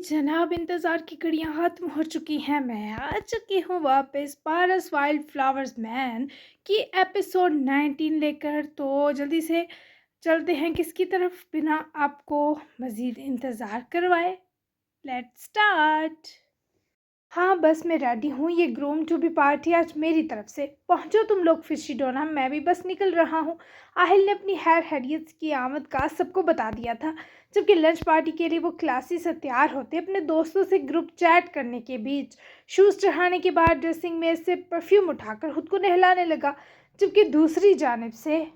जनाब, इंतज़ार की घड़ियां ख़त्म हो चुकी हैं। मैं आ चुकी हूँ वापस पारस वाइल्ड फ्लावर्स मैन की एपिसोड 19 लेकर। तो जल्दी से चलते हैं किसकी तरफ बिना आपको मज़ीद इंतज़ार करवाए। Let's start. हाँ बस मैं रेडी हूँ। ये ग्रूम टू बी पार्टी आज मेरी तरफ से। पहुँचो तुम लोग फिशिडोना, मैं भी बस निकल रहा हूँ। आहिल ने अपनी हैर हैरियत की आमद का सबको बता दिया था। जबकि लंच पार्टी के लिए वो क्लासी से तैयार होते अपने दोस्तों से ग्रुप चैट करने के बीच शूज़ चढ़ाने के बाद ड्रेसिंग में से परफ्यूम उठाकर खुद को नहलाने लगा। जबकि दूसरी जानिब से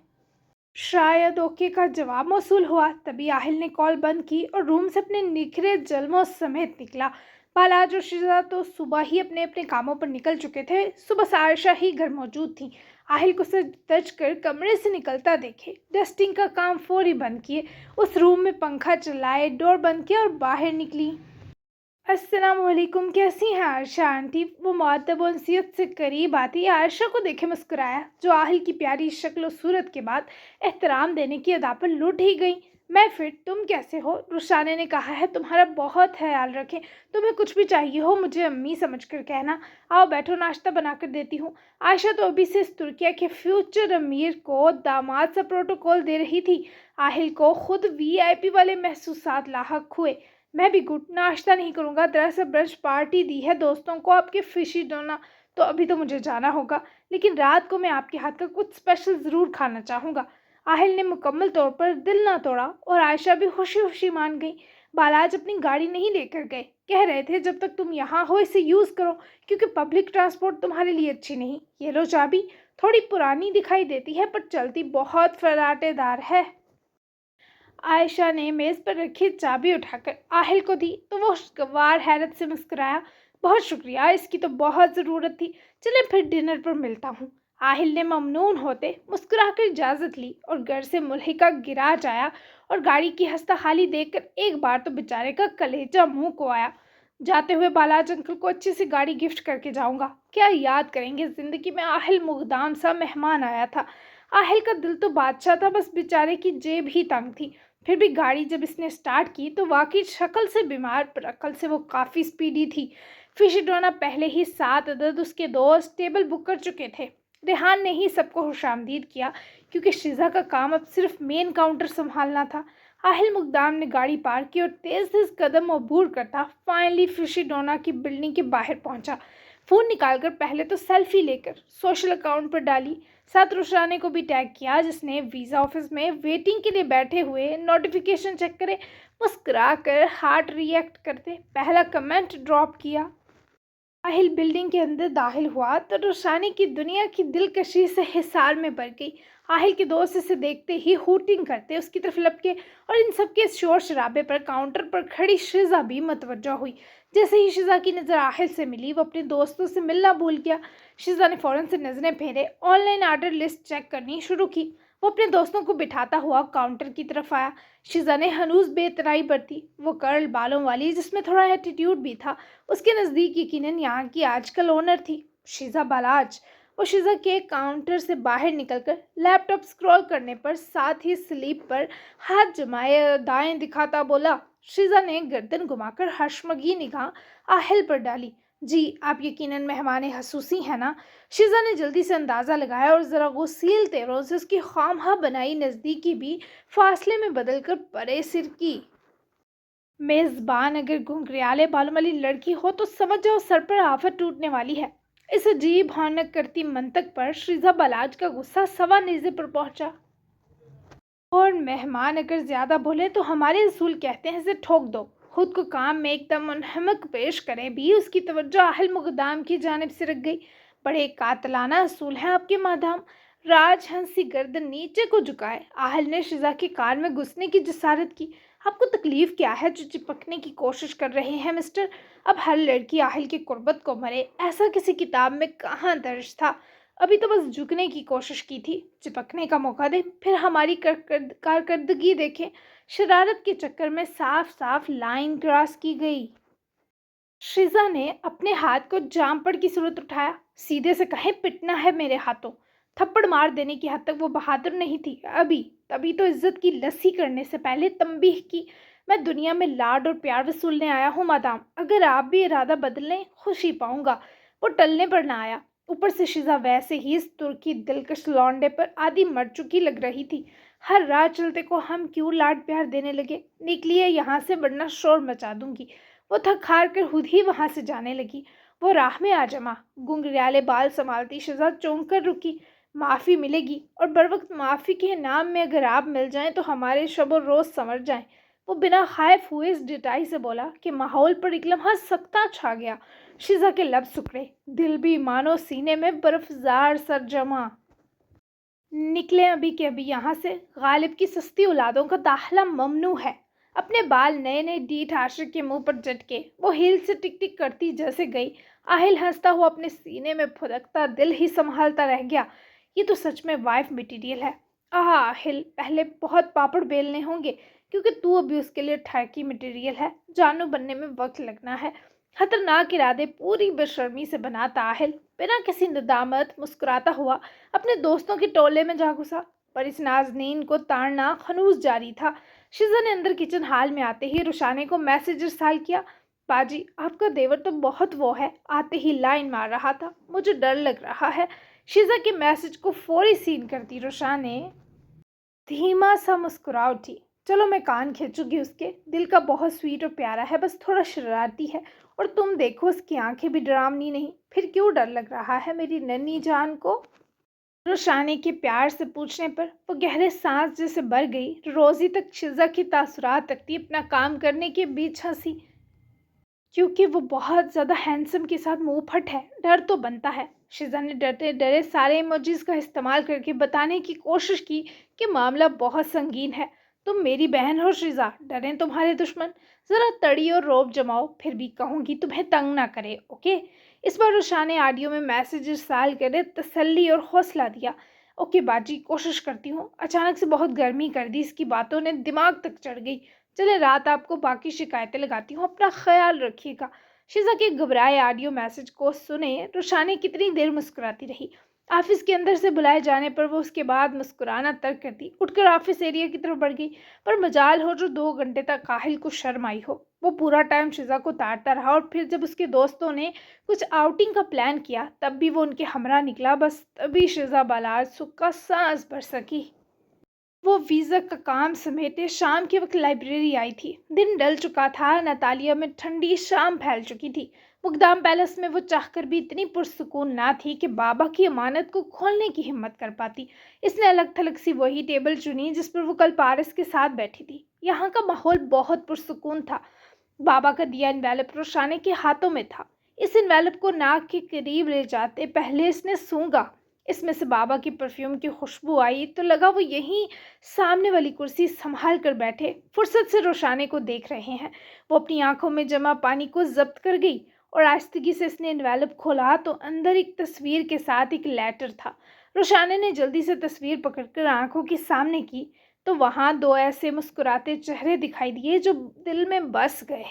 शायद ओके का जवाब मौसूल हुआ। तभी आहिल ने कॉल बंद की और रूम से अपने निखरे जल्मों समेत निकला। बालाज और शिजा तो सुबह ही अपने अपने कामों पर निकल चुके थे। सुबह से आयशा ही घर मौजूद थी। आहिल को सज धज कर कमरे से निकलता देखे डस्टिंग का काम फौरी बंद किए, उस रूम में पंखा चलाए, डोर बंद किया और बाहर निकली। अस्सलामुअलैकुम, कैसी हैं आयशा आंटी? वो मुअद्दब उनसियत से करीब आती आयशा को देखे मुस्कुराया, जो आहिल की प्यारी शक्ल और सूरत के बाद एहतराम देने की अदा पर लुट ही गई। मैं फिट, तुम कैसे हो? रुशाने ने कहा है तुम्हारा बहुत ख्याल रखें। तुम्हें कुछ भी चाहिए हो मुझे अम्मी समझ कर कहना। आओ बैठो, नाश्ता बना कर देती हूँ। आयशा तो अभी से इस तुर्किया के फ्यूचर अमीर को दामाद सा प्रोटोकॉल दे रही थी। आहिल को खुद वीआईपी वाले महसूसात लाहक हुए। मैं भी गुड नाश्ता नहीं करूँगा, दरअसल ब्रंच पार्टी दी है दोस्तों को आपके फिशी डोना, तो अभी तो मुझे जाना होगा, लेकिन रात को मैं आपके हाथ का कुछ स्पेशल ज़रूर खाना चाहूँगा। आहिल ने मुकम्मल तौर पर दिल ना तोड़ा और आयशा भी खुशी खुशी मान गई। बालाज अपनी गाड़ी नहीं लेकर गए, कह रहे थे जब तक तुम यहाँ हो इसे यूज़ करो, क्योंकि पब्लिक ट्रांसपोर्ट तुम्हारे लिए अच्छी नहीं। ये लो चाबी, थोड़ी पुरानी दिखाई देती है पर चलती बहुत फराटेदार है। आयशा ने मेज़ पर रखी चाबी उठाकर आहिल को दी तो वो खुशगवार हैरत से मुस्कुराया। बहुत शुक्रिया, इसकी तो बहुत ज़रूरत थी। चले फिर डिनर पर मिलता हूँ। आहिल ने ममनून होते मुस्कुराकर इजाज़त ली और घर से मुल्हिका गिरा जाया और गाड़ी की हस्ता खाली देखकर एक बार तो बेचारे का कलेजा मुंह को आया। जाते हुए बालाज अंकल को अच्छी सी गाड़ी गिफ्ट करके जाऊंगा। क्या याद करेंगे, ज़िंदगी में आहिल मुकदाम सा मेहमान आया था। आहिल का दिल तो बादशाह था, बस बेचारे की जेब ही तंग थी। फिर भी गाड़ी जब इसने स्टार्ट की तो वाकई शक्ल से बीमार पर अकल से वो काफ़ी स्पीडी थी। फिशिडोना पहले ही 7 अदद उसके दोस्त टेबल बुक कर चुके थे। रेहान ने ही सबको खुशामदीद किया, क्योंकि शिजा का काम अब सिर्फ मेन काउंटर संभालना था। आहिल मुकदाम ने गाड़ी पार की और तेज़ तेज़ कदम अबूर करता फाइनली फिशिडोना की बिल्डिंग के बाहर पहुंचा। फ़ोन निकालकर पहले तो सेल्फी लेकर सोशल अकाउंट पर डाली, साथ रुशाने को भी टैग किया, जिसने वीज़ा ऑफिस में वेटिंग के लिए बैठे हुए नोटिफिकेशन चेक करे मुस्कुरा कर हार्ट रिएक्ट करते पहला कमेंट ड्रॉप किया। साहिल बिल्डिंग के अंदर दाखिल हुआ तो रुशानी की दुनिया की दिलकशी से हिसार में पड़ गई। आहिल के दोस्त इसे देखते ही हूटिंग करते उसकी तरफ लपके और इन सब के शोर शराबे पर काउंटर पर खड़ी शिजा भी मतवज्जा हुई। जैसे ही शिजा की नज़र आहिल से मिली वो अपने दोस्तों से मिलना भूल गया। शिजा ने फ़ौरन से नज़रें फेरे ऑनलाइन आर्डर लिस्ट चेक करनी शुरू की। वो अपने दोस्तों को बिठाता हुआ काउंटर की तरफ आया। शिजा ने हनूज बेतराई बरती, वो कर्ल बालों वाली जिसमें थोड़ा एटीट्यूड भी था। उसके नज़दीक यकीनन यहाँ की आजकल ओनर थी, शिजा बालाज। वो शिजा के काउंटर से बाहर निकलकर लैपटॉप स्क्रॉल करने पर साथ ही स्लीप पर हाथ जमाए दाएं दिखाता बोला। शिजा ने गर्दन घुमाकर हशमगी निगाह आहिल पर डाली। जी आप यकीनन मेहमान हसूसी हैं ना? शिजा ने जल्दी से अंदाज़ा लगाया और ज़रा गुस्सील तेवरों से उसकी खामखा बनाई नज़दीकी भी फासले में बदलकर परे सिर की। मेज़बान अगर घुंघराले बालों वाली लड़की हो तो समझ जाओ सर पर आफत टूटने वाली है। इस अजीब भयानक करती मंतक पर श्रीजा बलाज का गुस्सा सवा नेज़े पर पहुंचा। और मेहमान अगर ज़्यादा बोले तो हमारे असूल कहते हैं इसे ठोक दो। खुद को काम में एकदम मुनहमक पेश करे भी उसकी तवज्जो अहल मुक़द्दम की जानिब से रख गई। बड़े कातलाना असूल हैं आपके मादाम। राजहंसी गर्दन नीचे को झुकाए आहल ने शिजा के कान में घुसने की जसारत की। आपको तकलीफ क्या है जो चिपकने की कोशिश कर रहे हैं मिस्टर? अब हर लड़की आहल की कुर्बत को मरे, ऐसा किसी किताब में कहाँ दर्ज था? अभी तो बस झुकने की कोशिश की थी, चिपकने का मौका दे फिर हमारी कारकर्दगी देखें। शरारत के चक्कर में साफ साफ लाइन क्रॉस की गई। शिजा ने अपने हाथ को जामपड़ की सूरत उठाया। सीधे से कहें पिटना है मेरे हाथों। थप्पड़ मार देने की हद तक वो बहादुर नहीं थी अभी। तभी तो इज्जत की लस्सी करने से पहले तंबीह की। میں دنیا میں لاڈ اور پیار وصولنے آیا ہوں مادام، اگر آپ بھی ارادہ بدل لیں خوشی پاؤں گا۔ وہ ٹلنے پر نہ آیا۔ اوپر سے شیزا ویسے ہی اس ترکی دلکش لونڈے پر آدھی مر چکی لگ رہی تھی۔ ہر رات چلتے کو ہم کیوں لاڈ پیار دینے لگے؟ نکلیے یہاں سے ورنہ شور مچا دوں گی۔ وہ تھک ہار کر خود ہی وہاں سے جانے لگی۔ وہ راہ میں آ جما۔ گنگریالے بال سنبھالتی شیزا چونک کر رکی۔ معافی ملے گی، اور بروقت معافی کے نام میں اگر آپ مل جائیں تو ہمارے شب و روز سنور جائیں۔ وہ بنا خائف ہوئے اس ڈٹائی سے بولا کہ ماحول پر ایک لمحہ سکتہ چھا گیا۔ شیزا کے لب سکڑے، دل بھی مانو سینے میں برف زار سر جمع۔ نکلیں ابھی کے ابھی یہاں سے، غالب کی سستی اولادوں کا داخلہ ممنوع ہے۔ اپنے بال نئے نئے ڈیٹھ عاشق کے منہ پر جھٹکے وہ ہیل سے ٹک ٹک کرتی جیسے گئی۔ آہل ہنستا ہوا اپنے سینے میں پھدکتا دل ہی سنبھالتا رہ گیا۔ یہ تو سچ میں وائف مٹیریل ہے۔ آہل پہلے بہت پاپڑ بیلنے ہوں گے، کیونکہ تو ابھی اس کے لیے ٹھرکی مٹیریل ہے۔ جانو بننے میں وقت لگنا ہے۔ خطرناک ارادے پوری بے شرمی سے بناتا آہل بنا کسی ندامت مسکراتا ہوا اپنے دوستوں کے ٹولے میں جا گھسا، پر اس نازنین کو تاڑنا خنوس جاری تھا۔ شیزا نے اندر کچن ہال میں آتے ہی روشانے کو میسج ارسال کیا۔ باجی آپ کا دیور تو بہت وہ ہے، آتے ہی لائن مار رہا تھا، مجھے ڈر لگ رہا ہے۔ شیزا کے میسج کو فوری سین کرتی روشانے دھیما سا مسکرا اٹھی۔ چلو میں کان کھینچوں گی، اس کے دل کا بہت سویٹ اور پیارا ہے، بس تھوڑا شرارتی ہے، اور تم دیکھو اس کی آنکھیں بھی ڈرامنی نہیں، پھر کیوں ڈر لگ رہا ہے میری ننھی جان کو؟ روشانے کے پیار سے پوچھنے پر وہ گہرے سانس جیسے بھر گئی۔ روزی تک شیزا کی تاثرات رکھتی اپنا کام کرنے کے بیچ ہنسی، کیونکہ وہ بہت زیادہ ہینڈسم کے ساتھ منہ پھٹ ہے، ڈر تو بنتا ہے۔ شیزا نے ڈرتے ڈرے سارے ایموجیز کا استعمال کر کے بتانے کی کوشش کی کہ معاملہ بہت سنگین ہے۔ تم میری بہن ہو شیزا، ڈریں تمہارے دشمن، ذرا تڑی اور روب جماؤ، پھر بھی کہوں گی تمہیں تنگ نہ کرے، اوکے؟ اس بار روشانے آڈیو میں میسج ارسال کرے تسلی اور حوصلہ دیا۔ اوکے باجی، کوشش کرتی ہوں۔ اچانک سے بہت گرمی کر دی، اس کی باتوں نے دماغ تک چڑھ گئی۔ چلے رات آپ کو باقی شکایتیں لگاتی ہوں، اپنا خیال رکھیے گا۔ شیزا کے گھبرائے آڈیو میسج کو سنے روشانے کتنی دیر مسکراتی رہی۔ آفس کے اندر سے بلائے جانے پر وہ اس کے بعد مسکرانا ترک کرتی اٹھ کر آفس ایریا کی طرف بڑھ گئی، پر مجال ہو جو 2 گھنٹے تک کاہل کو شرم آئی ہو۔ وہ پورا ٹائم شیزا کو تاڑتا رہا، اور پھر جب اس کے دوستوں نے کچھ آؤٹنگ کا پلان کیا تب بھی وہ ان کے ہمراہ نکلا، بس تبھی شیزا بالاج سکھ کا سانس بھر سکی۔ وہ ویزا کا کام سمیٹے شام کے وقت لائبریری آئی تھی۔ دن ڈل چکا تھا، ناتالیہ میں ٹھنڈی شام پھیل چکی تھی۔ مقدام پیلس میں وہ چاہ کر بھی اتنی پرسکون نہ تھی کہ بابا کی امانت کو کھولنے کی ہمت کر پاتی۔ اس نے الگ تھلگ سی وہی ٹیبل چنی جس پر وہ کل پارس کے ساتھ بیٹھی تھی۔ یہاں کا ماحول بہت پرسکون تھا۔ بابا کا دیا انویلپ روشانے کے ہاتھوں میں تھا۔ اس انویلپ کو ناک کے قریب لے جاتے پہلے اس نے سونگا۔ اس میں سے بابا کی پرفیوم کی خوشبو آئی تو لگا وہ یہیں سامنے والی کرسی سنبھال کر بیٹھے فرصت سے روشانے کو دیکھ رہے ہیں۔ وہ اپنی آنکھوں میں جمع پانی کو ضبط کر گئی، اور آہستگی سے اس نے انویلپ کھولا تو اندر ایک تصویر کے ساتھ ایک لیٹر تھا۔ روشانے نے جلدی سے تصویر پکڑ کر آنکھوں کے سامنے کی تو وہاں 2 ایسے مسکراتے چہرے دکھائی دیے جو دل میں بس گئے۔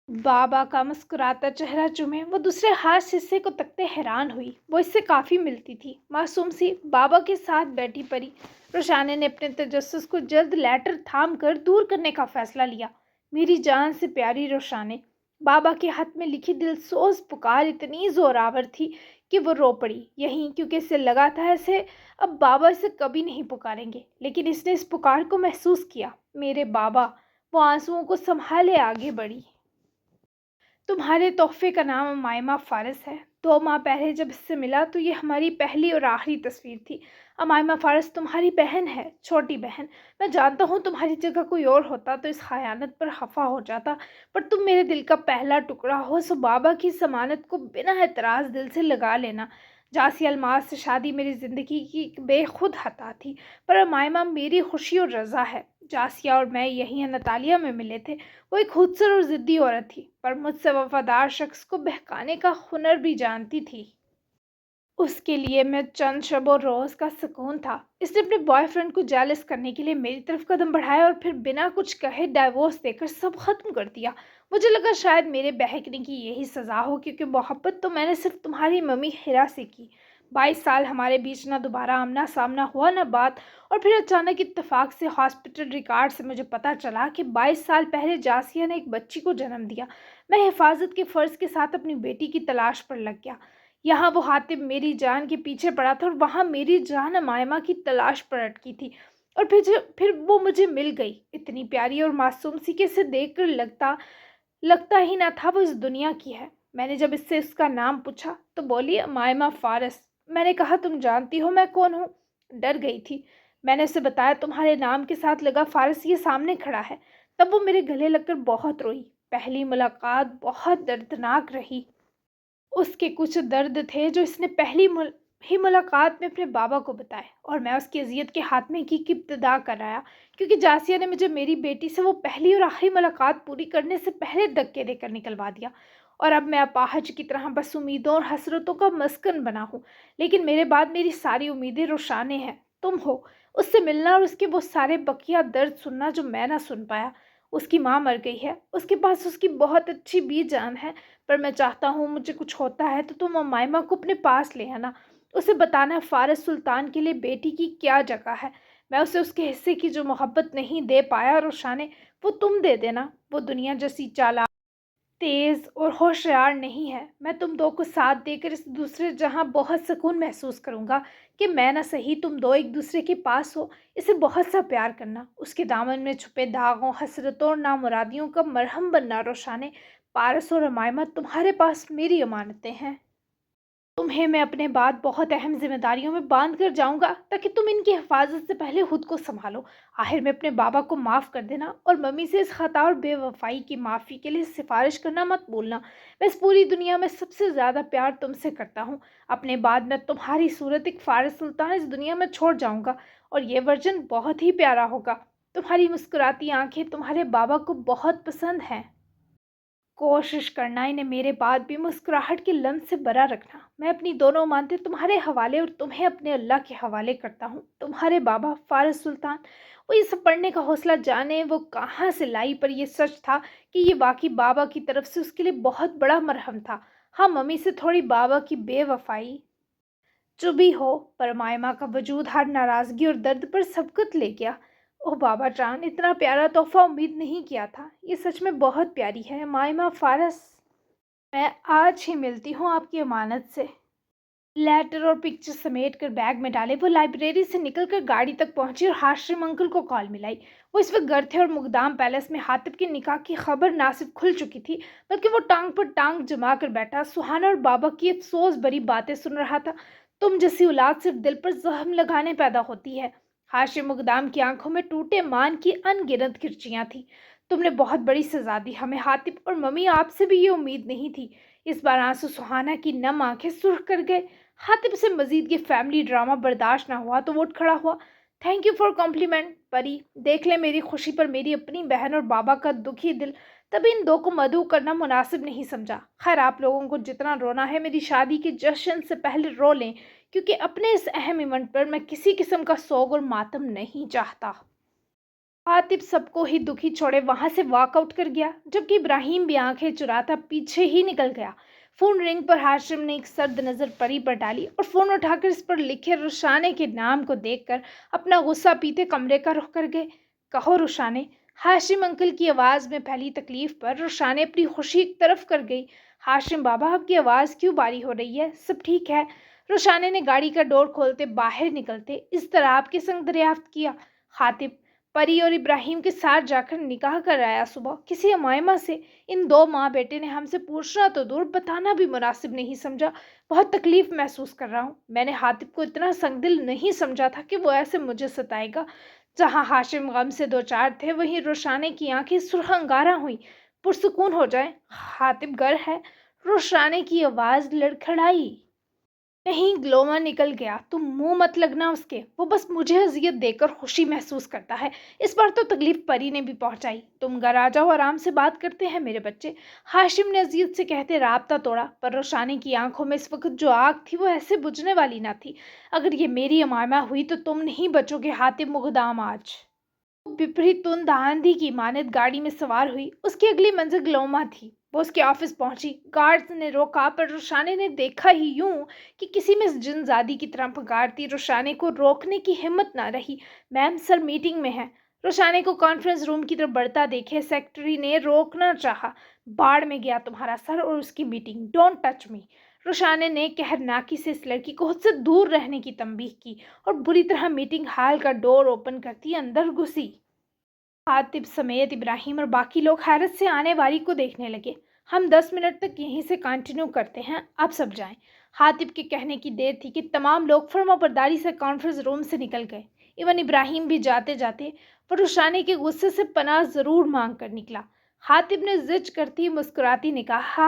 بابا کا مسکراتا چہرہ چومے وہ دوسرے ہاتھ سے حصے کو تکتے حیران ہوئی۔ وہ اس سے کافی ملتی تھی، معصوم سی، بابا کے ساتھ بیٹھی پری۔ روشانے نے اپنے تجسس کو جلد لیٹر تھام کر دور کرنے کا فیصلہ لیا۔ میری جان سے پیاری روشانے، بابا کے ہاتھ میں لکھی دل سوز پکار اتنی زوراور تھی کہ وہ رو پڑی، یہیں کیونکہ اسے لگا تھا اسے اب بابا اسے کبھی نہیں پکاریں گے، لیکن اس نے اس پکار کو محسوس کیا۔ میرے بابا، وہ آنسوؤں کو سنبھالے آگے بڑھی۔ تمہارے تحفے کا نام امائمہ فارس ہے۔ 2 ماہ پہلے جب اس سے ملا تو یہ ہماری پہلی اور آخری تصویر تھی۔ امائمہ فارس تمہاری بہن ہے، چھوٹی بہن۔ میں جانتا ہوں تمہاری جگہ کوئی اور ہوتا تو اس خیانت پر خفا ہو جاتا، پر تم میرے دل کا پہلا ٹکڑا ہو، سو بابا کی ضمانت کو بنا اعتراض دل سے لگا لینا۔ جاسی الماس سے شادی میری زندگی کی ایک بے خود خطا تھی، پر امائمہ میری خوشی اور رضا ہے۔ جاسیہ اور میں یہیں ناتالیہ میں ملے تھے۔ وہ ایک خودسر اور ضدی عورت تھی، پر مجھ سے وفادار شخص کو بہکانے کا ہنر بھی جانتی تھی۔ اس کے لیے میں چند شب و روز کا سکون تھا۔ اس نے اپنے بوائے فرینڈ کو جیلس کرنے کے لیے میری طرف قدم بڑھایا اور پھر بنا کچھ کہے ڈائیورس دے کر سب ختم کر دیا۔ مجھے لگا شاید میرے بہکنے کی یہی سزا ہو، کیونکہ محبت تو میں نے صرف تمہاری ممی ہیرا سے کی۔ 22 साल हमारे बीच ना दोबारा आमना सामना हुआ ना बात। और फिर अचानक इत्तेफाक से हॉस्पिटल रिकॉर्ड से मुझे पता चला कि 22 साल पहले जासिया ने एक बच्ची को जन्म दिया। मैं हिफाजत के फ़र्ज़ के साथ अपनी बेटी की तलाश पर लग गया। यहाँ वो हातिम मेरी जान के पीछे पड़ा था और वहाँ मेरी जान अमायमा की तलाश पर अटकी थी। और फिर वो मुझे मिल गई, इतनी प्यारी और मासूम सी कि इसे देख कर लगता लगता ही ना था वो इस दुनिया की है। मैंने जब इससे उसका नाम पूछा तो बोली, अमायमा फ़ारस। मैंने कहा, तुम जानती हो मैं कौन हूँ? डर गई थी। मैंने उसे बताया, तुम्हारे नाम के साथ लगा फ़ारस ये सामने खड़ा है। तब वो मेरे गले लगकर बहुत रोई। पहली मुलाकात बहुत दर्दनाक रही। उसके कुछ दर्द थे जो इसने ही मुलाकात में अपने बाबा को बताए, और मैं उसकी अजियत के हाथमे की इब्तिदा कराया, क्योंकि जासिया ने मुझे मेरी बेटी से वो पहली और आखिरी मुलाकात पूरी करने से पहले धक्के देकर निकलवा दिया। और अब मैं अपाहज की तरह बस उम्मीदों और हसरतों का मस्कन बना हूँ। लेकिन मेरे बाद मेरी सारी उम्मीदें रोशाने हैं। तुम हो, उससे मिलना और उसके वो सारे बकिया दर्द सुनना जो मैं ना सुन पाया। उसकी माँ मर गई है, उसके पास उसकी बहुत अच्छी बी जान है। पर मैं चाहता हूँ मुझे कुछ होता है तो तुम अमायमा को अपने पास ले आना। उसे बताना फ़ारस सुल्तान के लिए बेटी की क्या जगह है। मैं उसे उसके हिस्से की जो मोहब्बत नहीं दे पाया रोशाने, वो तुम दे देना। वो दुनिया जैसी चालाक, तेज़ और होशियार नहीं है। मैं तुम दो को साथ देकर इस दूसरे जहाँ बहुत सुकून महसूस करूँगा कि मैं ना सही तुम दो एक दूसरे के पास हो। इसे बहुत सा प्यार करना, उसके दामन में छुपे दागों, हसरतों और नामुरादियों का मरहम बनना रोशाने। पारस और अमायमा तुम्हारे पास मेरी अमानतें हैं। तुम्हें मैं अपने बाद बहुत अहम जिम्मेदारियों में बांध कर जाऊंगा ताकि तुम इनकी हिफाजत से पहले खुद को संभालो। आखिर में अपने बाबा को माफ़ कर देना और मम्मी से इस खता और बेवफाई की माफ़ी के लिए सिफारिश करना मत भूलना। मैं इस पूरी दुनिया में सबसे ज़्यादा प्यार तुमसे करता हूँ। अपने बाद मैं तुम्हारी सूरत एक फ़ारस सुल्तान इस दुनिया में छोड़ जाऊँगा, और ये वर्जन बहुत ही प्यारा होगा। तुम्हारी मुस्कुराती आंखें तुम्हारे बाबा को बहुत पसंद हैं। कोशिश करना इन्हें मेरे बाद भी मुस्कुराहट के लम्स से बरा रखना। मैं अपनी दोनों मानते तुम्हारे हवाले और तुम्हें अपने अल्लाह के हवाले करता हूँ। तुम्हारे बाबा फ़ारस सुल्तान। वो ये सब पढ़ने का हौसला जाने वो कहाँ से लाई, पर यह सच था कि ये वाकई बाबा की तरफ से उसके लिए बहुत बड़ा मरहम था। हाँ, मम्मी से थोड़ी बाबा की बेवफाई जो भी हो, पर मायमा का वजूद हर नाराज़गी और दर्द पर सबकत ले गया। ओह बाबा जान, इतना प्यारा तोहफ़ा उम्मीद नहीं किया था। ये सच में बहुत प्यारी है मायमा फ़ारस। मैं आज ही मिलती हूँ आपकी अमानत से। लेटर और पिक्चर समेट कर बैग में डाले वो लाइब्रेरी से निकलकर गाड़ी तक पहुंची और हाशिम अंकल को कॉल मिलाई। वो इस वक्त घर थे और मुकदाम पैलेस में हातिब के निकाह की खबर ना सिर्फ खुल चुकी थी, बल्कि वो टांग पर टांग जमा कर बैठा सुहाना और बाबा की अफसोस भरी बातें सुन रहा था। तुम जैसी औलाद सिर्फ दिल पर जख्म लगाने पैदा होती है। हाशिम मुकदाम की आंखों में टूटे मान की अनगिनत खिरचियां थी। तुमने बहुत बड़ी सजा दी हमें हातिब, और मम्मी आपसे भी ये उम्मीद नहीं थी। इस बार आंसू सुहाना की नम आंखें सुर्ख कर गए। हातिब से मजीद ये फैमिली ड्रामा बर्दाश्त ना हुआ तो वो उठ खड़ा हुआ। थैंक यू फॉर कॉम्प्लीमेंट परी। देख ले मेरी खुशी पर मेरी अपनी बहन और बाबा का दुखी दिल। तभी इन दो को मदऊ करना मुनासिब नहीं समझा। खैर, आप लोगों को जितना रोना है मेरी शादी के जश्न से पहले रो लें, क्योंकि अपने इस अहम इवेंट पर मैं किसी किस्म का सोग और मातम नहीं चाहता। आतिफ सबको ही दुखी छोड़े वहां से वॉकआउट कर गया, जबकि इब्राहिम भी आंखें चुराता पीछे ही निकल गया। फोन रिंग पर हाशिम ने एक सर्द नज़र परी पर डाली और फोन उठाकर इस पर लिखे रुशाने के नाम को देखकर अपना गुस्सा पीते कमरे का रुख कर गए। कहो रुशाने। हाशिम अंकल की आवाज़ में फैली तकलीफ पर रुशाने अपनी खुशी एक तरफ कर गई। हाशिम बाबा, आपकी आवाज़ क्यों बारी हो रही है? सब ठीक है? रुशाने ने गाड़ी का डोर खोलते बाहर निकलते इस तरह आपके संग दरियाफ्त किया। खातिब, परी और इब्राहिम के साथ जाकर निकाह कर आया सुबह किसी अमायमा से। इन दो माँ बेटे ने हमसे पूछना तो दूर, बताना भी मुनासिब नहीं समझा। बहुत तकलीफ महसूस कर रहा हूँ। मैंने हातिब को इतना संगदिल नहीं समझा था कि वो ऐसे मुझे सताएगा। जहाँ हाशिम गम से दो चार थे, वहीं रोशाने की आंखें सुर्ख अंगारा हुई। पुरसुकून हो जाए, हातिब घर है? रोशाने की आवाज़ लड़खड़ाई। नहीं, ग्लोमा निकल गया। तुम मुंह मत लगना उसके, वो बस मुझे अजियत देकर खुशी महसूस करता है। इस बार तो तकलीफ परी ने भी पहुंचाई। तुम घर आ जाओ, आराम से बात करते हैं मेरे बच्चे। हाशिम ने अजियत से कहते राब्ता तोड़ा, पर रोशानी की आंखों में इस वक्त जो आग थी वो ऐसे बुझने वाली ना थी। अगर ये मेरी अमामा हुई तो तुम नहीं बचोगे हातिम मुगदाम आज। विपरीत तुंद आंधी की मानद गाड़ी में सवार हुई। उसकी अगली मंजिल ग्लोमा थी। वो उसके ऑफिस पहुंची। गार्ड्स ने रोका पर रुशाने ने देखा ही यूं कि किसी में जिनजादी की तरह पुकारती। रुशाने को रोकने की हिम्मत ना रही। मैम सर मीटिंग में है। रुशाने को कॉन्फ्रेंस रूम की तरफ बढ़ता देखे सेक्रेटरी ने रोकना चाहा। बाढ़ में गया तुम्हारा सर और उसकी मीटिंग, डोंट टच मी। रुशाने ने कहरनाकी से इस लड़की को खुद से दूर रहने की तंबीह की और बुरी तरह मीटिंग हॉल का डोर ओपन करती अंदर घुसी। हातिब समेत इब्राहिम और बाकी लोग हैरत से आने वाली को देखने लगे। हम 10 मिनट तक यहीं से कंटिन्यू करते हैं, आप सब जाएं। हातिब के कहने की देर थी कि तमाम लोग फर्माबरदारी से कॉन्फ्रेंस रूम से निकल गए। इवन इब्राहिम भी जाते जाते परुशाने के गुस्से से पनाह ज़रूर मांग कर निकला। हातिब ने जिद करती मुस्कुराती निगाह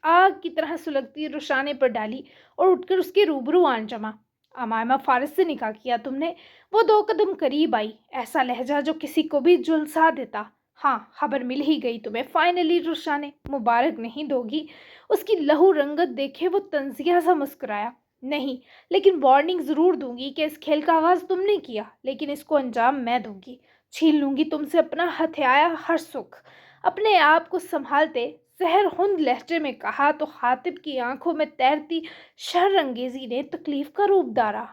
आग की तरह सुलगती रुशाने पर डाली और उठकर उसके रूबरू आन जमा। अमायमा फारिस से निकाह किया तुमने? वो 2 कदम करीब आई, ऐसा लहजा जो किसी को भी झुलसा देता। हाँ, खबर मिल ही गई तुम्हें फाइनली रुशाने, मुबारक नहीं दोगी? उसकी लहू रंगत देखे वो तंजिया सा मुस्कुराया। नहीं, लेकिन वार्निंग ज़रूर दूंगी कि इस खेल का आगाज़ तुमने किया, लेकिन इसको अंजाम मैं दूंगी। छीन लूंगी तुमसे अपना हथियाया हर सुख। अपने आप को संभालते सहरहुंद लहजे में कहा तो खातिब की आंखों में तैरती शर्रंगेजी ने तकलीफ का रूप धारा।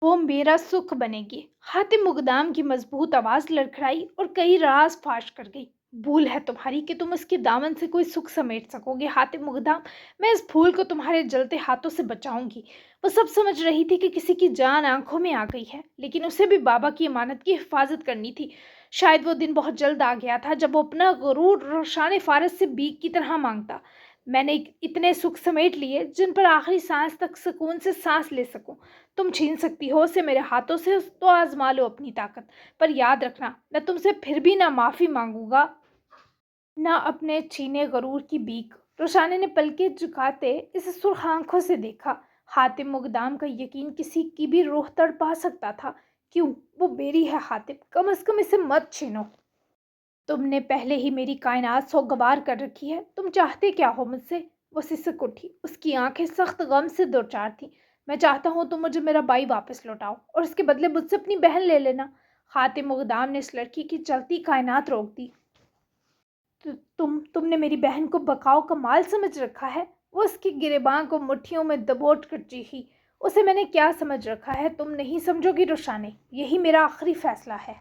वो मेरा सुख बनेगी। हातिम मुकदाम की मजबूत आवाज लड़खड़ाई और कई राज फाश कर गई। भूल है तुम्हारी कि तुम उसके दामन से कोई सुख समेट सकोगे हातिम मुकदाम। मैं इस भूल को तुम्हारे जलते हाथों से बचाऊंगी। वो सब समझ रही थी कि किसी की जान आंखों में आ गई है, लेकिन उसे भी बाबा की अमानत की हिफाजत करनी थी। शायद वो दिन बहुत जल्द आ गया था जब वो अपना गुरूर रोशान फारस से बीक की तरह मांगता। मैंने इतने सुख समेट लिए जिन पर आखिरी सांस तक सुकून से सांस ले सकूं। तुम छीन सकती हो उसे मेरे हाथों से तो आजमा लो अपनी ताकत, पर याद रखना मैं तुमसे फिर भी ना माफ़ी मांगूंगा ना अपने छीने गरूर की भीख। रोशाने ने पलके झुकाते इसे सुर्ख आंखों से देखा। हातिम मुकदाम का यकीन किसी की भी रूह तड़पा सकता था। क्यों? वो बेरी है हातिम, कम अज कम इसे मत छीनो। तुमने पहले ही मेरी कायनात सोगवार कर रखी है, तुम चाहते क्या हो मुझसे? वो सिसक उठी। उसकी आंखें सख्त गम से दो चार थी। मैं चाहता हूँ तुम मुझे मेरा भाई वापस लौटाओ और इसके बदले मुझसे अपनी बहन ले लेना। खातिम मुकद्दम ने इस लड़की की चलती कायनात रोक दी। तुमने मेरी बहन को बकाओ का माल समझ रखा है? वो उसकी गिरेबां को मुट्ठियों में दबोच कर चीखी। उसे मैंने क्या समझ रखा है तुम नहीं समझोगी रोशाने। यही मेरा आखिरी फैसला है।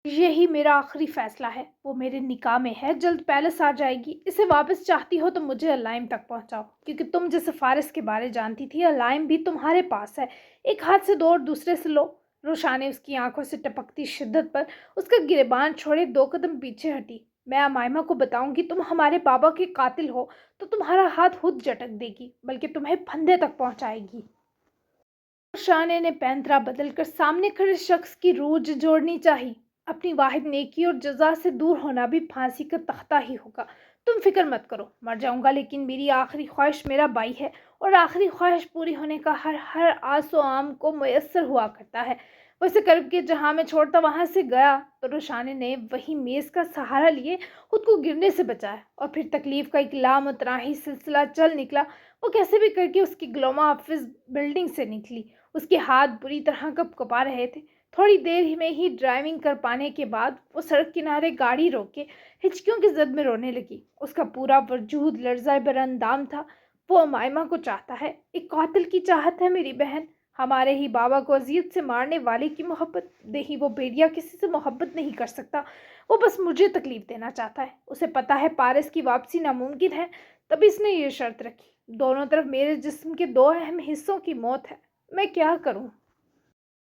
यही मेरा आखिरी फैसला है। वो मेरे निकाह में है, जल्द पैलेस आ जाएगी। इसे वापस चाहती हो तो मुझे अलाइम तक पहुंचाओ, क्योंकि तुम जिस फारिस के बारे जानती थी अलाइम भी तुम्हारे पास है। एक हाथ से दो और दूसरे से लो। रोशाने उसकी आंखों से टपकती शिद्दत पर उसका गिरबान छोड़े 2 कदम पीछे हटी। मैं अमायमा को बताऊंगी तुम हमारे बाबा के कातिल हो तो तुम्हारा हाथ खुद झटक देगी, बल्कि तुम्हें फंदे तक पहुंचाएगी। शाने ने पैंतरा बदलकर सामने खड़े शख्स की रूह जोड़नी चाहिए। अपनी वाहिद नेकी और जजा से दूर होना भी फांसी का तख्ता ही होगा। तुम फिक्र मत करो, मर जाऊंगा लेकिन मेरी आखिरी ख्वाहिश मेरा भाई है, और आखिरी ख्वाहिश पूरी होने का हर हर आसो आम को मुयस्सर हुआ करता है। वैसे कर्ब के जहां में छोड़ता वहां से गया तो रुशाने ने वही मेज का सहारा लिए खुद को गिरने से बचाया, और फिर तकलीफ का एक लामतनाही सिलसिला चल निकला। वो कैसे भी करके उसकी ग्लोमा ऑफिस बिल्डिंग से निकली। उसके हाथ बुरी तरह कँपा रहे थे। थोड़ी देर ही में ही ड्राइविंग कर पाने के बाद वो सड़क किनारे गाड़ी रोक के हिचकियों की जद में रोने लगी। उसका पूरा वजूद लर्ज़ाए बरअंदाम था। वो अमायमा को चाहता है, एक कातिल की चाहत है मेरी बहन। हमारे ही बाबा को अजियत से मारने वाले की मोहब्बत नहीं, वो भेड़िया किसी से मोहब्बत नहीं कर सकता। वो बस मुझे तकलीफ देना चाहता है। उसे पता है पारिस की वापसी नामुमकिन है, तभी इसने ये शर्त रखी। दोनों तरफ मेरे जिस्म के 2 अहम हिस्सों की मौत है। मैं क्या करूं?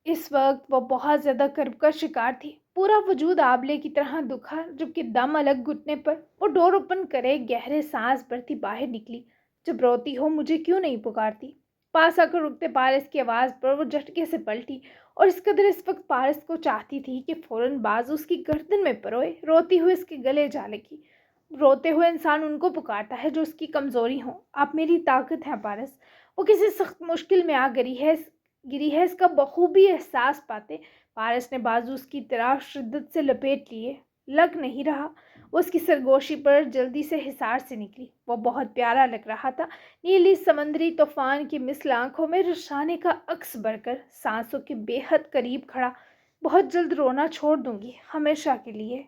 इस वक्त वो बहुत ज़्यादा कर्ब का शिकार थी। पूरा वजूद आबले की तरह दुखा, जबकि दम अलग घुटने पर वो डोर ओपन करे गहरे सांस भरती बाहर निकली। जब रोती हो मुझे क्यों नहीं पुकारती? पास आकर रुकते पारस की आवाज़ पर वो झटके से पलटी, और इस कदर इस वक्त पारस को चाहती थी कि फौरन बाजू उसकी गर्दन में परोए, रोती हुई उसके गले जा लगी। रोते हुए इंसान उनको पुकारता है जो उसकी कमज़ोरी हो। आप मेरी ताकत हैं पारस। वो किसी सख्त मुश्किल में आ गिरी है इसका बखूबी एहसास पाते पारस ने बाजू उसकी तरफ शिद्दत से लपेट लिए। लग नहीं रहा। वो उसकी सरगोशी पर जल्दी से हिसार से निकली। वो बहुत प्यारा लग रहा था। नीली समंदरी तूफान की मिसल आंखों में रुशाने का अक्स बढ़कर सांसों के बेहद करीब खड़ा। बहुत जल्द रोना छोड़ दूंगी, हमेशा के लिए।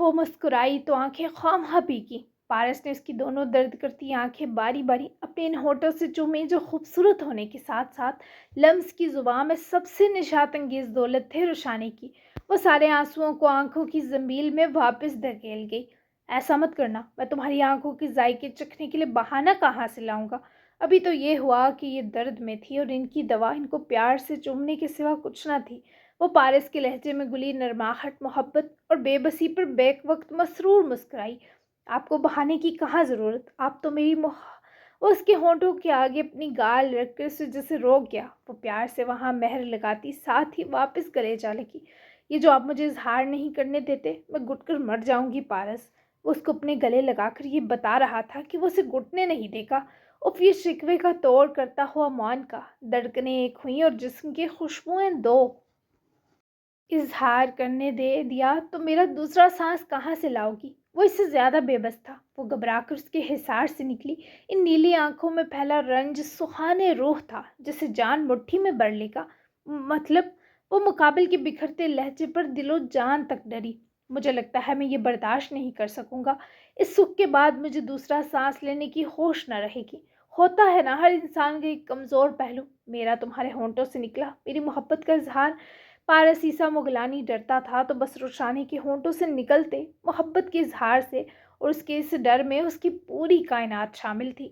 वो मुस्कुराई तो आंखें ख्वामखा भीगी। पारस ने उसकी दोनों दर्द करती आंखें बारी बारी अपने इन होठों से चूमी, जो खूबसूरत होने के साथ साथ लम्स की जुबान में सबसे निशात अंगेज दौलत थे रुशाने की। वो सारे आंसुओं को आंखों की जंबील में वापस धकेल गई। ऐसा मत करना, मैं तुम्हारी आंखों के जायके चखने के लिए बहाना कहाँ से लाऊंगा। अभी तो ये हुआ कि ये दर्द में थी और इनकी दवा इनको प्यार से चूमने के सिवा कुछ ना थी। वो पारस के लहजे में गुली नरमाहट, मोहब्बत और बेबसी पर बेक वक्त मसरूर मुस्कुराई। आपको बहाने की कहाँ ज़रूरत, आप तो मेरी वो उसके होंठों के आगे अपनी गाल रखकर उसे जैसे रोक गया। वो प्यार से वहाँ मेहर लगाती, साथ ही वापस गले जा लगी। ये जो आप मुझे इजहार नहीं करने देते, मैं घुट कर मर जाऊंगी पारस। वो उसको अपने गले लगाकर ये बता रहा था कि वो उसे घुटने नहीं देगा। उफ, ये शिकवे का तोड़ करता हुआ मौन का, धड़कनें एक हुई और जिस्म की खुशबुएं दो। इजहार करने दे दिया तो मेरा दूसरा सांस कहाँ से लाओगी। वो इससे ज्यादा बेबस था। वो घबराकर उसके हिसार से निकली। इन नीली आंखों में फैला रंज सुहाने रूह था, जैसे जान मुट्ठी में भर लेगा। मतलब, वो मुकाबिल के बिखरते लहजे पर दिलो जान तक डरी। मुझे लगता है मैं ये बर्दाश्त नहीं कर सकूंगा। इस सुख के बाद मुझे दूसरा सांस लेने की होश न रहेगी। होता है ना हर इंसान का एक कमजोर पहलू, मेरा तुम्हारे होंठों से निकला मेरी मोहब्बत का इजहार। पारस ईसा मुगलानी डरता था तो बस रुशानी के होंठों से निकलते मोहब्बत के इजहार से, और उसके इस डर में उसकी पूरी कायनात शामिल थी।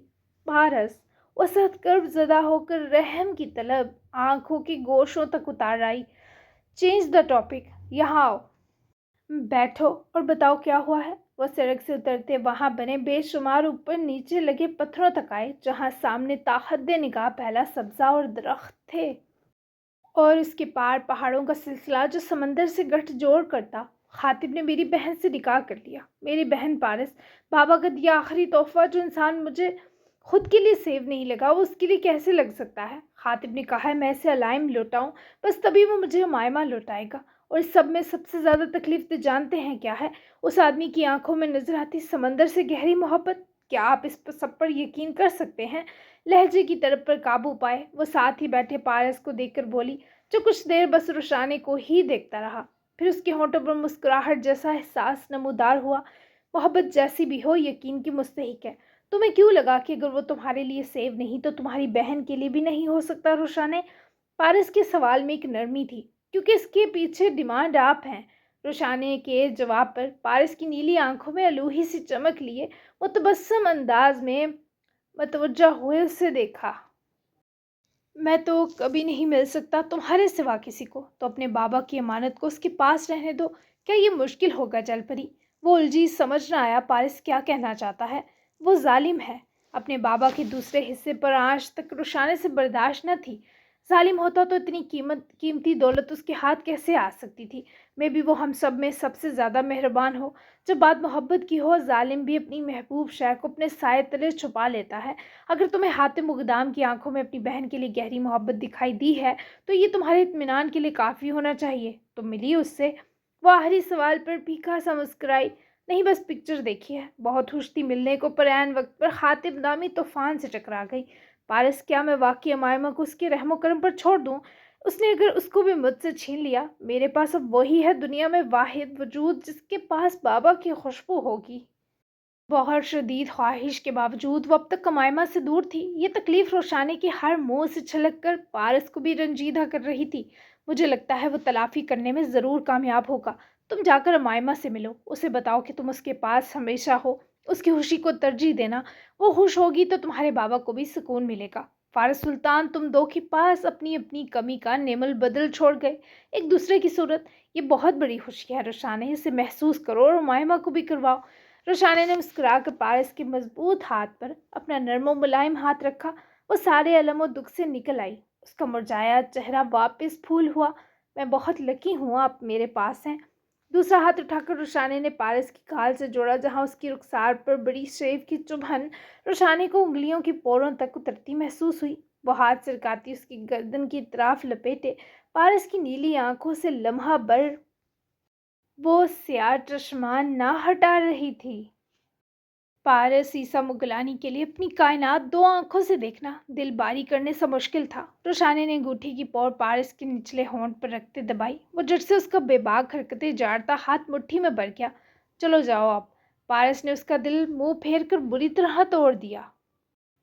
पारस, वसत कर्ब ज़दा होकर रहम की तलब आंखों के गोशों तक उतार आई। चेंज द टॉपिक, यहाँ आओ, बैठो और बताओ क्या हुआ है। वह सड़क से उतरते वहां बने बेशुमार ऊपर नीचे लगे पत्थरों तक आए, जहां सामने ताहद्दे निगाह पहला सब्जा और दरख्त थे, और उसके पार पहाड़ों का सिलसिला जो समंदर से गठजोड़ करता। खातिब ने मेरी बहन से निकाह कर लिया। मेरी बहन पारस, बाबा का दिया आखिरी तोहफा जो इंसान मुझे खुद के लिए सेव नहीं लगा, वो उसके लिए कैसे लग सकता है। खातिब ने कहा है मैं इसे अलाइम लौटाऊं, बस तभी वो मुझे मायमा लौटाएगा। और इस सब में सबसे ज़्यादा तकलीफ तो जानते हैं क्या है? उस आदमी की आंखों में नजर आती समंदर से गहरी मोहब्बत। क्या आप इस पर सब पर यकीन कर सकते हैं? लहजे की तरफ पर काबू पाए वो साथ ही बैठे पारस को देखकर बोली, जो कुछ देर बस रुशाने को ही देखता रहा। फिर उसके होंठों पर मुस्कुराहट जैसा एहसास नमूदार हुआ। मोहब्बत जैसी भी हो यकीन की मुस्तहिक है। तुम्हें क्यों लगा कि अगर वो तुम्हारे लिए सेव नहीं तो तुम्हारी बहन के लिए भी नहीं हो सकता रुशाने? पारस के सवाल में एक नरमी थी, क्योंकि इसके पीछे डिमांड आप हैं। रुशाने के जवाब पर पारस की नीली आंखों में अलूही सी चमक लिए मुतबस्सम अंदाज में मतवज्जा हुए उसे देखा। मैं तो कभी नहीं मिल सकता तुम्हारे सिवा किसी को, तो अपने बाबा की अमानत को उसके पास रहने दो। क्या ये मुश्किल होगा जलपरी? वो उलझी, समझ ना आया पारिस क्या कहना चाहता है। वो जालिम है। अपने बाबा के दूसरे हिस्से पर आज तक रुशाने से बर्दाश्त न थी। जालिम होता तो इतनी कीमती दौलत उसके हाथ कैसे आ सकती थी। मे भी वो हम सब में सबसे ज़्यादा मेहरबान हो। जब बात मोहब्बत की हो, जालिम भी अपनी महबूब शय को अपने साए तले छुपा लेता है। अगर तुम्हें हातिम मुकद्दम की आंखों में अपनी बहन के लिए गहरी मोहब्बत दिखाई दी है, तो ये तुम्हारे इत्मीनान के लिए काफ़ी होना चाहिए। तुम मिली उससे? वो आखिरी सवाल पर फीका सा मुस्कुराई। नहीं, बस पिक्चर देखी है। बहुत खुश थी मिलने को, पर ऐन वक्त पर खातिब नामी तूफान से टकरा गई। पारस, क्या मैं वाकई अमायमा को उसके रहमो करम पर छोड़ दूँ? उसने अगर उसको भी मुझसे छीन लिया, मेरे पास अब वही है दुनिया में वाहिद वजूद जिसके पास बाबा की खुशबू होगी। बहुत शदीद ख्वाहिश के बावजूद वो अब तक कमायमा से दूर थी। ये तकलीफ रोशानी के हर मुंह से छलक कर पारस को भी रंजीदा कर रही थी। मुझे लगता है वो तलाफी करने में ज़रूर कामयाब होगा। तुम जाकर अमायमा से मिलो, उसे बताओ कि तुम उसके पास हमेशा हो, उसकी खुशी को तरजीह देना। वो खुश होगी तो तुम्हारे बाबा को भी सुकून मिलेगा। फारस सुल्तान, तुम दो के पास अपनी अपनी कमी का नेमल बदल छोड़ गए, एक दूसरे की सूरत। ये बहुत बड़ी खुशी है रुशाने, इसे महसूस करो और उमायमा को भी करवाओ। रुशाने ने मुस्कुराकर पारस के मजबूत हाथ पर अपना नरम मुलायम हाथ रखा। वो सारे अलम और दुख से निकल आई। उसका मुरझाया चेहरा वापस फूल हुआ। मैं बहुत लकी हूँ आप मेरे पास हैं। दूसरा हाथ उठाकर रुशाने ने पारस की खाल से जोड़ा, जहाँ उसकी रुखसार पर बड़ी शेव की चुभन रुशाने को उंगलियों की पोरों तक उतरती महसूस हुई। वो हाथ सरकाती उसकी गर्दन की तरफ लपेटे पारस की नीली आंखों से लम्हा भर वो स्याह चश्मा ना हटा रही थी। पारस ईसा मुगलानी के लिए अपनी कायनात दो आंखों से देखना दिल बारी करने से मुश्किल था। रोशानी ने अंगूठी की पौर पारस के निचले होंठ पर रखते दबाई। वो झट से उसका बेबाक हरकतें जाड़ता हाथ मुट्ठी में भर गया। चलो जाओ आप। पारस ने उसका दिल मुंह फेर कर बुरी तरह तोड़ दिया।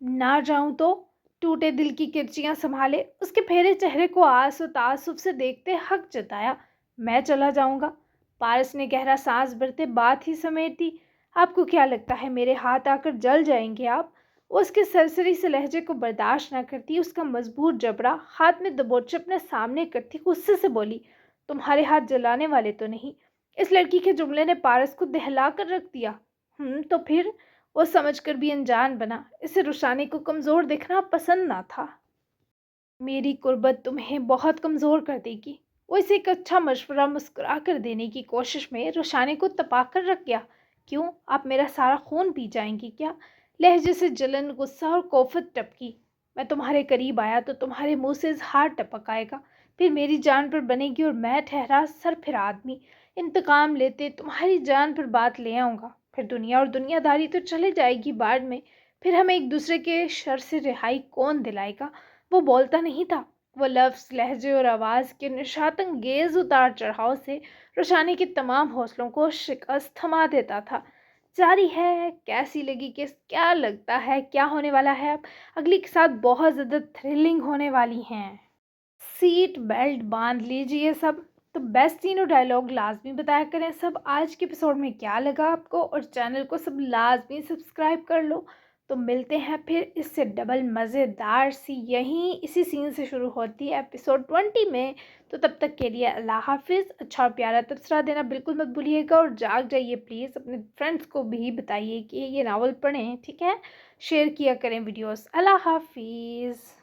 ना जाऊं तो? टूटे दिल की किरचियां संभाले उसके फेरे चेहरे को आंसू तासुब से देखते हक जताया। मैं चला जाऊंगा। पारस ने गहरा सांस भरते बात ही समेट दी। आपको क्या लगता है मेरे हाथ आकर जल जाएंगे आप? वो उसके सरसरी से लहजे को बर्दाश्त न करती उसका मजबूर जबड़ा हाथ में दबोचे अपने सामने करती गुस्से से बोली, तुम्हारे हाथ जलाने वाले तो नहीं? इस लड़की के जुमले ने पारस को दहला कर रख दिया। तो फिर? वो समझकर भी अनजान बना। इसे रुशाने को कमज़ोर दिखना पसंद ना था। मेरी कुर्बत तुम्हें बहुत कमज़ोर कर देगी। वो इसे एक अच्छा मशवरा मुस्कुरा कर देने की कोशिश में रुशाने को तपा कर रख गया। क्यों, आप मेरा सारा खून पी जाएंगी क्या? लहजे से जलन, गुस्सा और कोफत टपकी। मैं तुम्हारे करीब आया तो तुम्हारे मुंह से इजहार टपक आएगा। फिर मेरी जान पर बनेगी और मैं ठहरा सरफिर आदमी। इंतकाम लेते तुम्हारी जान पर बात ले आऊँगा। फिर दुनिया और दुनियादारी तो चले जाएगी बाढ़ में। फिर हमें एक दूसरे के शर से रिहाई कौन दिलाएगा? वो बोलता नहीं था। वो लफ्ज़, लहजे और आवाज़ के निशातंगेज उतार चढ़ाव से रोशानी के तमाम हौसलों को शिकस्त थमा देता था। जारी है, कैसी लगी किस, क्या लगता है क्या होने वाला है अब? अगली के साथ बहुत ज़्यादा थ्रिलिंग होने वाली हैं। सीट बेल्ट बांध लीजिए सब। तो बेस्ट तीनों डायलॉग लाजमी बताया करें सब। आज के एपिसोड में क्या लगा आपको, और चैनल को सब लाजमी सब्सक्राइब कर लो। तो मिलते हैं फिर इससे डबल मज़ेदार सी, यहीं इसी सीन से शुरू होती है एपिसोड 20 में। तो तब तक के लिए अल्लाह हाफिज़। अच्छा और प्यारा तबसरा देना बिल्कुल मत भूलिएगा, और जाग जाइए प्लीज़। अपने फ्रेंड्स को भी बताइए कि ये नावल पढ़ें, ठीक है? शेयर किया करें वीडियोस। अल्लाह हाफिज़।